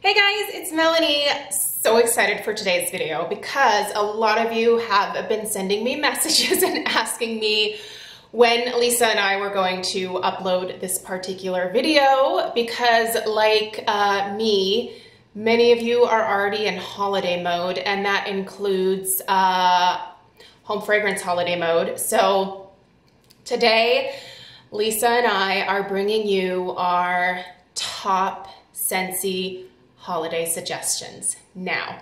Hey guys, it's Melanie. So excited for today's video because a lot of you have been sending me messages and asking me when Lisa and I were going to upload this particular video because like me, many of you are already in holiday mode, and that includes home fragrance holiday mode. So today, Lisa and I are bringing you our top Scentsy holiday suggestions. Now,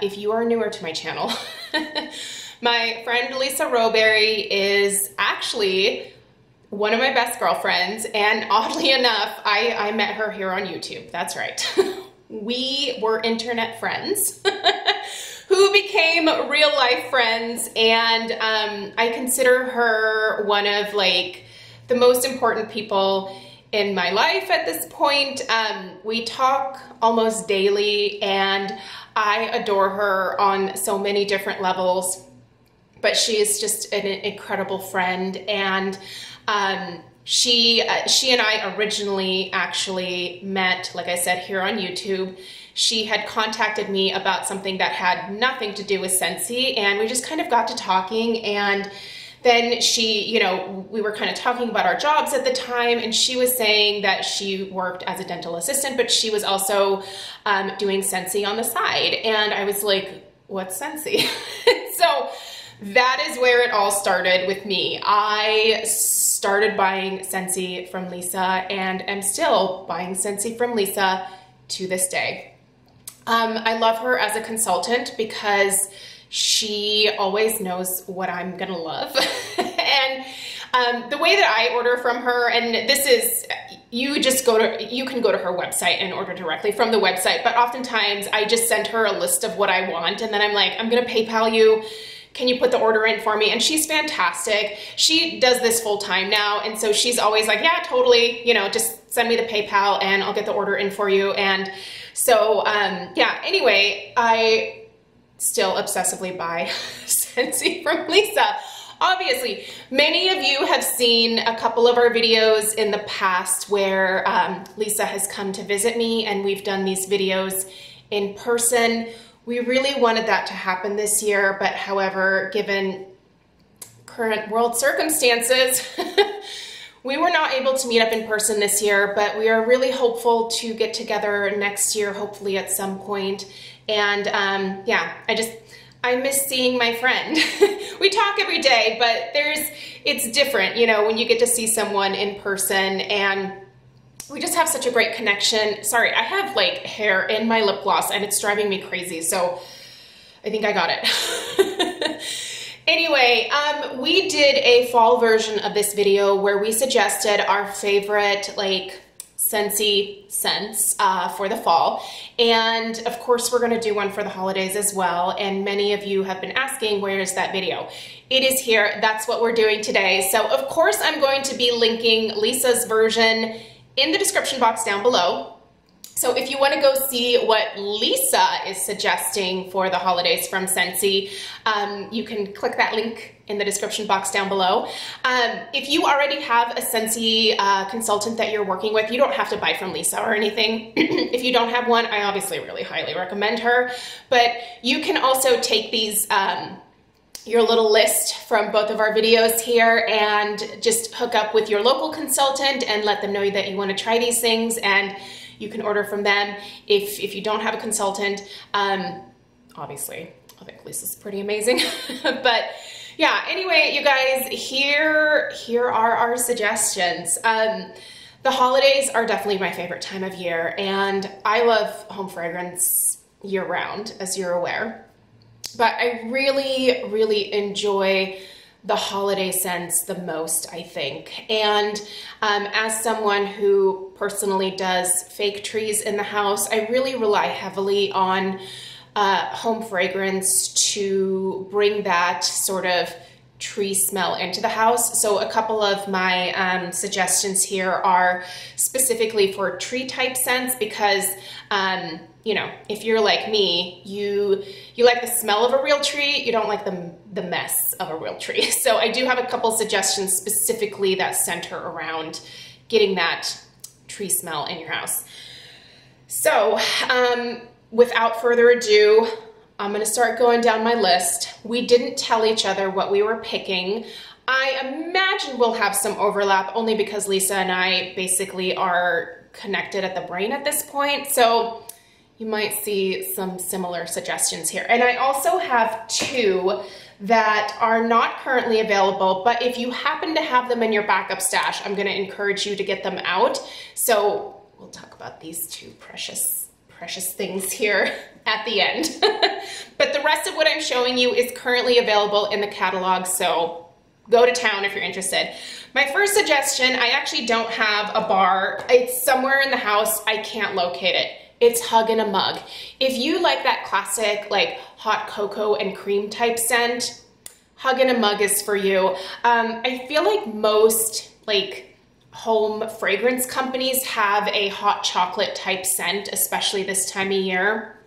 if you are newer to my channel, my friend Lisa Rowberry is actually one of my best girlfriends, and oddly enough, I met her here on YouTube. That's right. We were internet friends who became real life friends, and I consider her one of like the most important people in my life at this point. We talk almost daily, and I adore her on so many different levels, but she is just an incredible friend. And she and I originally actually met, like I said, here on YouTube. She had contacted me about something that had nothing to do with Scentsy, and we just kind of got to talking, and then she, you know, we were kind of talking about our jobs at the time, and she was saying that she worked as a dental assistant, but she was also doing Scentsy on the side. And I was like, what's Scentsy? So that is where it all started with me. I started buying Scentsy from Lisa and am still buying Scentsy from Lisa to this day. I love her as a consultant because she always knows what I'm gonna love. And the way that I order from her, and this is, you can go to her website and order directly from the website, but oftentimes I just send her a list of what I want, and then I'm like, I'm gonna PayPal you. Can you put the order in for me? And she's fantastic. She does this full time now, and so she's always like, yeah, totally, you know, just send me the PayPal and I'll get the order in for you. And so, yeah, anyway, I still obsessively buy Scentsy from Lisa. Obviously, many of you have seen a couple of our videos in the past where Lisa has come to visit me and we've done these videos in person. We really wanted that to happen this year, but however, given current world circumstances, we were not able to meet up in person this year, but we are really hopeful to get together next year, hopefully at some point. And yeah, I miss seeing my friend. We talk every day, but it's different, you know, when you get to see someone in person, and we just have such a great connection. Sorry, I have like hair in my lip gloss and it's driving me crazy, so I think I got it. Anyway, we did a fall version of this video where we suggested our favorite like Scentsy scents for the fall, and of course we're going to do one for the holidays as well, and many of you have been asking, where is that video? It is here. That's what we're doing today. So of course I'm going to be linking Lisa's version in the description box down below. So if you want to go see what Lisa is suggesting for the holidays from Scentsy, you can click that link in the description box down below. If you already have a Scentsy consultant that you're working with, you don't have to buy from Lisa or anything. If you don't have one, I obviously really highly recommend her. But you can also take these your little list from both of our videos here and just hook up with your local consultant and let them know that you want to try these things, and you can order from them. If you don't have a consultant, obviously, I think Lisa's pretty amazing. But yeah, anyway, you guys, here are our suggestions. The holidays are definitely my favorite time of year, and I love home fragrance year round, as you're aware. But I really, really enjoy the holiday scents the most, I think. And as someone who personally does fake trees in the house, I really rely heavily on home fragrance to bring that sort of tree smell into the house. So a couple of my suggestions here are specifically for tree type scents because you know, if you're like me, you like the smell of a real tree, you don't like the mess of a real tree. So I do have a couple suggestions specifically that center around getting that tree smell in your house. So without further ado, I'm gonna start going down my list. We didn't tell each other what we were picking. I imagine we'll have some overlap only because Lisa and I basically are connected at the brain at this point. So you might see some similar suggestions here. And I also have two that are not currently available, but if you happen to have them in your backup stash, I'm gonna encourage you to get them out. So we'll talk about these two precious things here at the end. But the rest of what I'm showing you is currently available in the catalog, so go to town if you're interested. My first suggestion, I actually don't have a bar. It's somewhere in the house, I can't locate it. It's Hug in a Mug. If you like that classic like hot cocoa and cream type scent, Hug in a Mug is for you. I feel like most like home fragrance companies have a hot chocolate type scent, especially this time of year.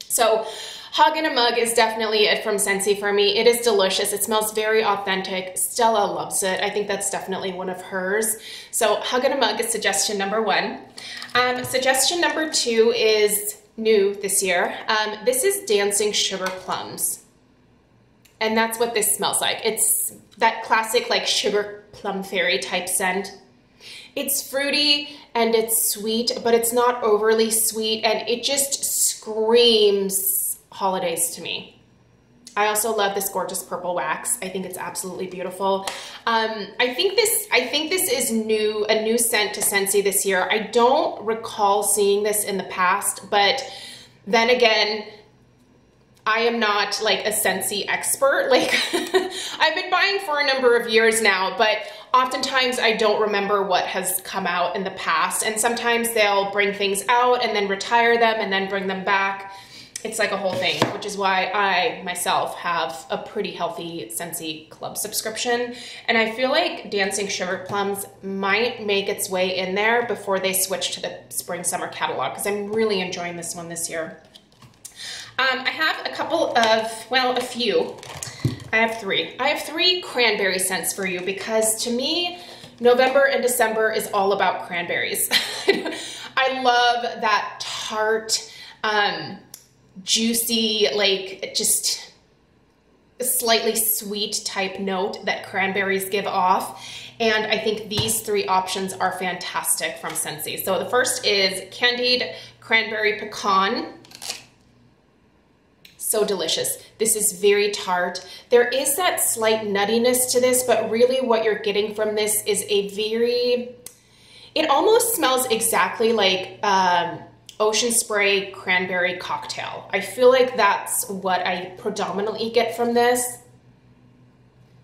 So Hug in a Mug is definitely it from Scentsy for me. It is delicious. It smells very authentic. Stella loves it. I think that's definitely one of hers. So Hug in a Mug is suggestion number one. Suggestion number two is new this year. This is Dancing Sugar Plums. And that's what this smells like. It's that classic like sugar plum fairy type scent. It's fruity and it's sweet, but it's not overly sweet, and it just screams holidays to me. I also love this gorgeous purple wax. I think it's absolutely beautiful. I think this is a new scent to Scentsy this year. I don't recall seeing this in the past, but then again, I am not like a Scentsy expert. Like I've been buying for a number of years now, but oftentimes I don't remember what has come out in the past. And sometimes they'll bring things out and then retire them and then bring them back. It's like a whole thing, which is why I myself have a pretty healthy Scentsy Club subscription. And I feel like Dancing Sugar Plums might make its way in there before they switch to the spring summer catalog, because I'm really enjoying this one this year. I have a couple of, well, a few. I have three. I have three cranberry scents for you because to me, November and December is all about cranberries. I love that tart, juicy, like just slightly sweet type note that cranberries give off. And I think these three options are fantastic from Scentsy. So the first is Candied Cranberry Pecan. So delicious. This is very tart. There is that slight nuttiness to this, but really what you're getting from this is a very, it almost smells exactly like Ocean Spray cranberry cocktail. I feel like that's what I predominantly get from this,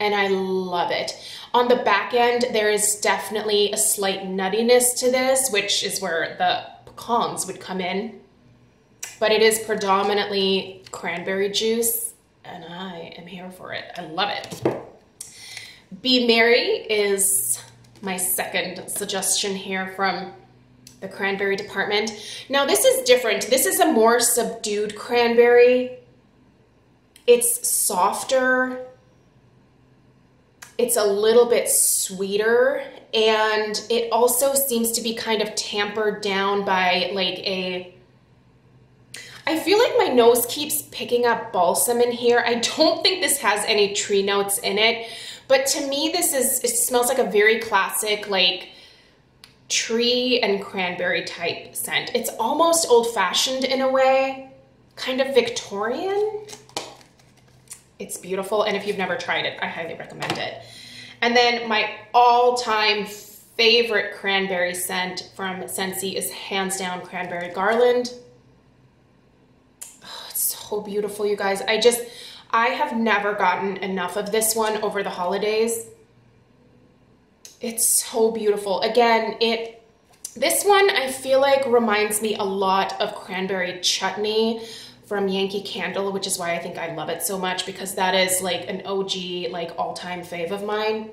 and I love it. On the back end, there is definitely a slight nuttiness to this, which is where the pecans would come in, but it is predominantly cranberry juice, and I am here for it. I love it. Be Merry is my second suggestion here from the cranberry department. Now this is different. This is a more subdued cranberry. It's softer. It's a little bit sweeter, and it also seems to be kind of tampered down by like a, I feel like my nose keeps picking up balsam in here. I don't think this has any tree notes in it, but to me this is, it smells like a very classic like tree and cranberry type scent. It's almost old-fashioned in a way, kind of Victorian. It's beautiful, and if you've never tried it, I highly recommend it. And then my all-time favorite cranberry scent from Scentsy is hands down Cranberry Garland. Oh, it's so beautiful, you guys. I have never gotten enough of this one over the holidays. It's so beautiful. Again, this one I feel like reminds me a lot of cranberry chutney from Yankee Candle, which is why I think I love it so much, because that is like an OG, like all-time fave of mine.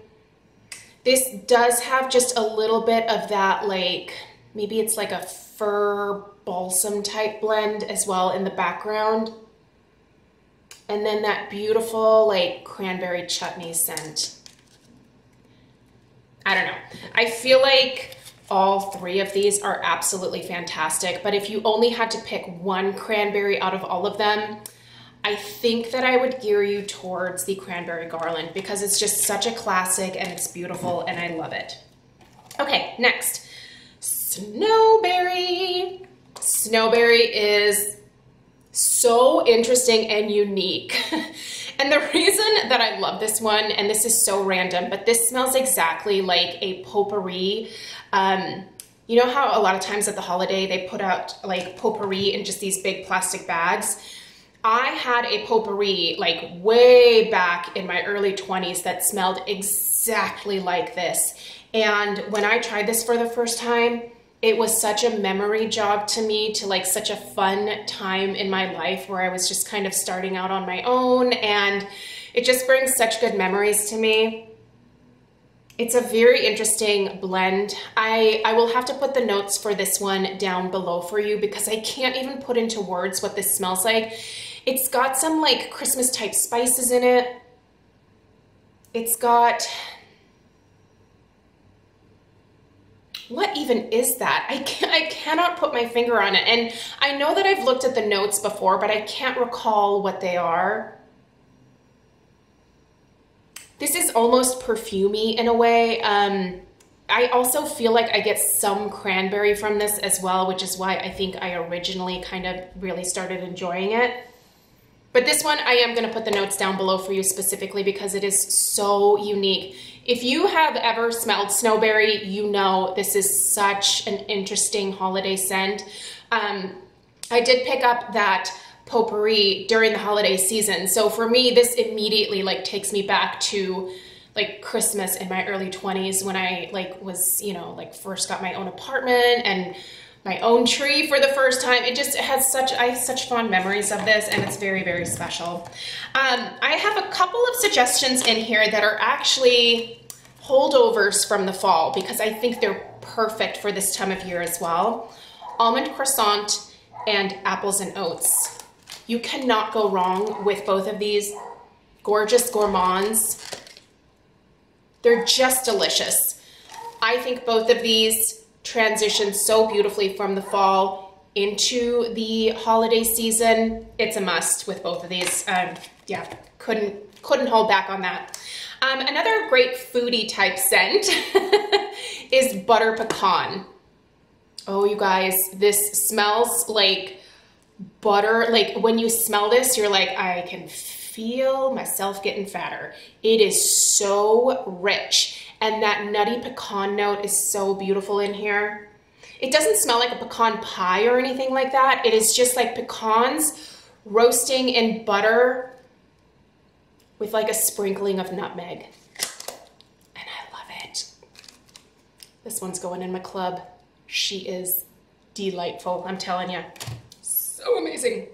This does have just a little bit of that, like, maybe it's like a fir balsam type blend as well in the background. And then that beautiful like cranberry chutney scent. I don't know. I feel like All three of these are absolutely fantastic, but if you only had to pick one cranberry out of all of them, I think that I would gear you towards the Cranberry Garland because it's just such a classic and it's beautiful and I love it. Okay, next, Snowberry. Snowberry is so interesting and unique. And the reason that I love this one, and this is so random, but this smells exactly like a potpourri. You know how a lot of times at the holiday they put out like potpourri in just these big plastic bags? I had a potpourri like way back in my early 20s that smelled exactly like this. And when I tried this for the first time, it was such a memory jog to me, to like such a fun time in my life where I was just kind of starting out on my own, and it just brings such good memories to me. It's a very interesting blend. I will have to put the notes for this one down below for you because I can't even put into words what this smells like. It's got some like Christmas type spices in it. It's got, what even is that? I cannot put my finger on it. And I know that I've looked at the notes before, but I can't recall what they are. This is almost perfumey in a way. I also feel like I get some cranberry from this as well, which is why I think I originally kind of really started enjoying it. But this one, I am going to put the notes down below for you specifically because it is so unique. If you have ever smelled Snowberry, you know this is such an interesting holiday scent. I did pick up that potpourri during the holiday season. So for me, this immediately like takes me back to like Christmas in my early 20s when I like was, you know, like first got my own apartment and my own tree for the first time. It just has I have such fond memories of this, and it's very, very special. I have a couple of suggestions in here that are actually holdovers from the fall because I think they're perfect for this time of year as well. Almond croissant and apples and oats. You cannot go wrong with both of these gorgeous gourmands. They're just delicious. I think both of these transition so beautifully from the fall into the holiday season. It's a must with both of these. Yeah, couldn't hold back on that. Another great foodie type scent is butter pecan. Oh, you guys, this smells like butter. Like when you smell this, you're like, I can feel myself getting fatter. It is so rich. And that nutty pecan note is so beautiful in here. It doesn't smell like a pecan pie or anything like that. It is just like pecans roasting in butter with like a sprinkling of nutmeg. And I love it. This one's going in my club. She is delightful, I'm telling you. So amazing.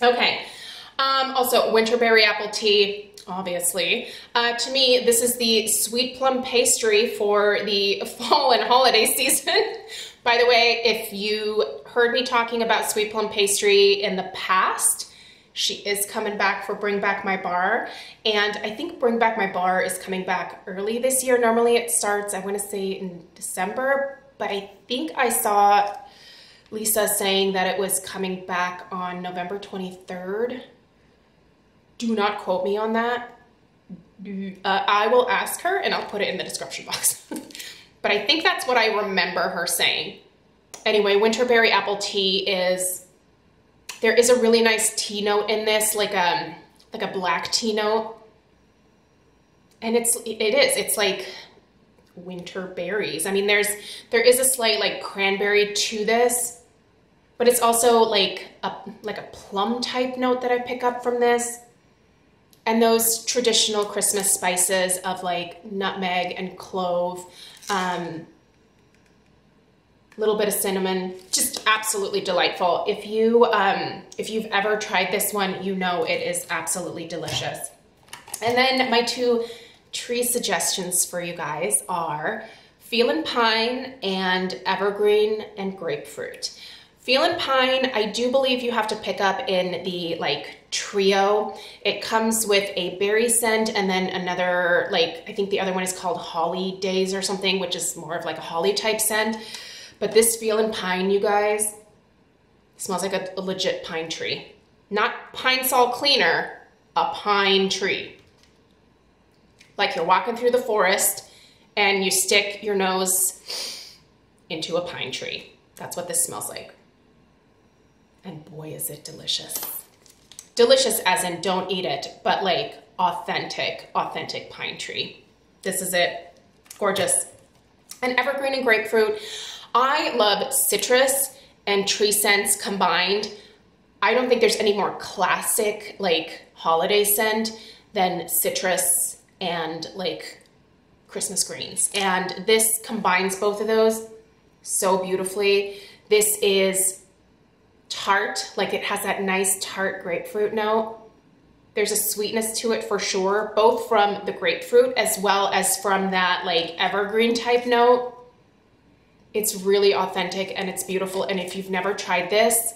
Okay. Also, Winterberry Apple Tea, obviously. To me, this is the sweet plum pastry for the fall and holiday season. By the way, if you heard me talking about sweet plum pastry in the past, she is coming back for Bring Back My Bar. And I think Bring Back My Bar is coming back early this year. Normally it starts, I want to say in December, but I think I saw Lisa saying that it was coming back on November 23rd. Do not quote me on that. I will ask her and I'll put it in the description box. But I think that's what I remember her saying. Anyway, Winterberry Apple Tea is, there is a really nice tea note in this, like a black tea note. And it's like winter berries. I mean, there is a slight like cranberry to this, but it's also like a plum type note that I pick up from this. And those traditional Christmas spices of like nutmeg and clove, little bit of cinnamon, just absolutely delightful. If you've ever tried this one, you know it is absolutely delicious. And then my two tree suggestions for you guys are Feelin' Pine and Evergreen and Grapefruit. Feelin' Pine, I do believe you have to pick up in the like trio. It comes with a berry scent and then another, like, I think the other one is called Holly Days or something, which is more of like a holly type scent. But this Feelin' Pine, you guys, smells like a legit pine tree. Not Pine Sol cleaner, a pine tree. Like you're walking through the forest and you stick your nose into a pine tree. That's what this smells like. And boy, is it delicious. Delicious as in don't eat it, but like authentic pine tree. This is it. Gorgeous. And evergreen and grapefruit. I love citrus and tree scents combined. I don't think there's any more classic like holiday scent than citrus and like Christmas greens. And this combines both of those so beautifully. This is tart, like it has that nice tart grapefruit note. There's a sweetness to it for sure, both from the grapefruit as well as from that like evergreen type note. It's really authentic and it's beautiful. And if you've never tried this,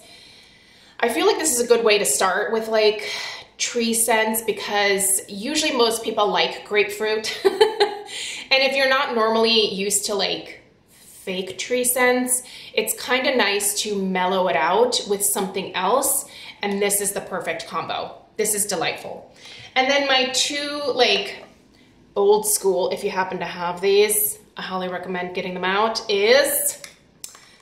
I feel like this is a good way to start with like tree scents, because usually most people like grapefruit. And if you're not normally used to like fake tree scents, it's kind of nice to mellow it out with something else. And this is the perfect combo. This is delightful. And then my two like old school, if you happen to have these, I highly recommend getting them out, is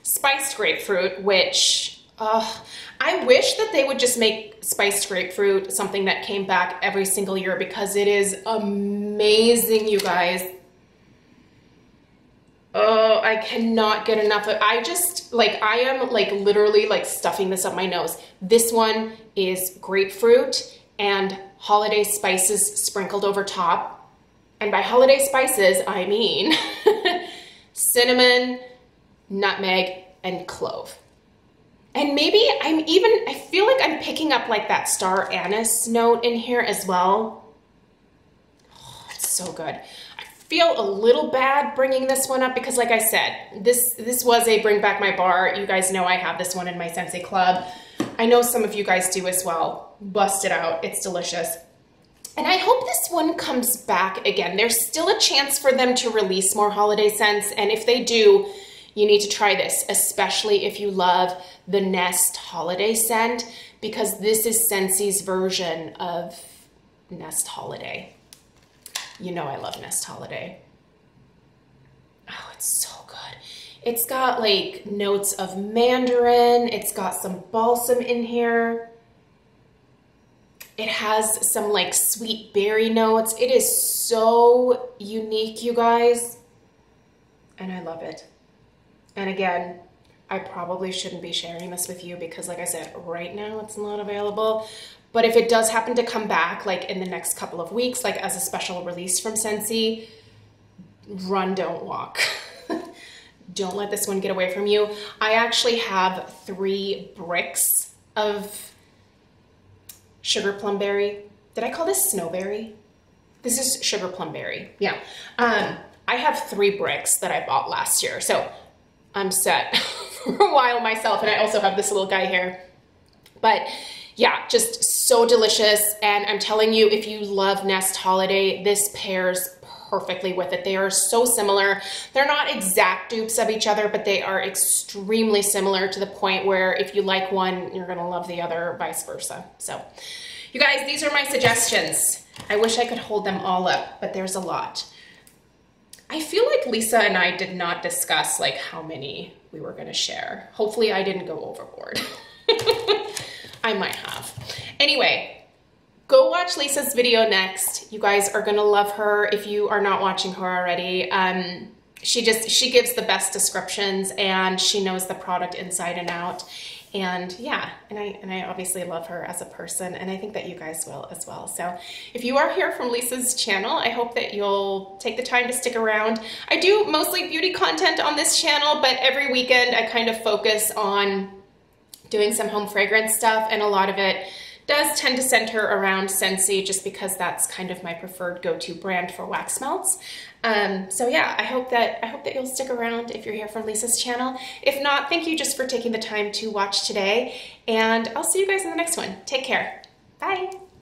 spiced grapefruit, which I wish that they would just make spiced grapefruit something that came back every single year, because it is amazing, you guys. Oh, I cannot get enough of it. I just, like, I am like literally like stuffing this up my nose. This one is grapefruit and holiday spices sprinkled over top. And by holiday spices, I mean cinnamon, nutmeg, and clove. And maybe I feel like I'm picking up like that star anise note in here as well. Oh, it's so good. Feel a little bad bringing this one up because, like I said, this was a bring back my bar. You guys know I have this one in my Scentsy club. I know some of you guys do as well. Bust it out. It's delicious. And I hope this one comes back again. There's still a chance for them to release more holiday scents. And if they do, you need to try this, especially if you love the Nest holiday scent, because this is Scentsy's version of Nest Holiday. You know I love Nest Holiday. Oh, it's so good. It's got like notes of mandarin. It's got some balsam in here. It has some like sweet berry notes. It is so unique, you guys. And I love it. And again, I probably shouldn't be sharing this with you because, like I said, right now it's not available. But if it does happen to come back like in the next couple of weeks, like as a special release from Scentsy, run, don't walk. Don't let this one get away from you. I actually have 3 bricks of sugar plum berry. Did I call this snowberry? This is sugar plum berry. Yeah. I have 3 bricks that I bought last year. So I'm set for a while myself. And I also have this little guy here. But yeah, just so delicious. And I'm telling you, if you love Nest Holiday, this pairs perfectly with it. They are so similar. They're not exact dupes of each other, but they are extremely similar to the point where if you like one, you're gonna love the other, vice versa. So you guys, these are my suggestions. I wish I could hold them all up, but there's a lot. I feel like Lisa and I did not discuss like how many we were gonna share. Hopefully I didn't go overboard. I might have. Anyway, go watch Lisa's video next. You guys are gonna love her if you are not watching her already. She gives the best descriptions and she knows the product inside and out. And yeah, and I obviously love her as a person, and I think that you guys will as well. So if you are here from Lisa's channel, I hope that you'll take the time to stick around. I do mostly beauty content on this channel, but every weekend I kind of focus on doing some home fragrance stuff, and a lot of it does tend to center around Scentsy just because that's kind of my preferred go-to brand for wax melts. So yeah, I hope that you'll stick around if you're here from Lisa's channel. If not, thank you just for taking the time to watch today, and I'll see you guys in the next one. Take care. Bye.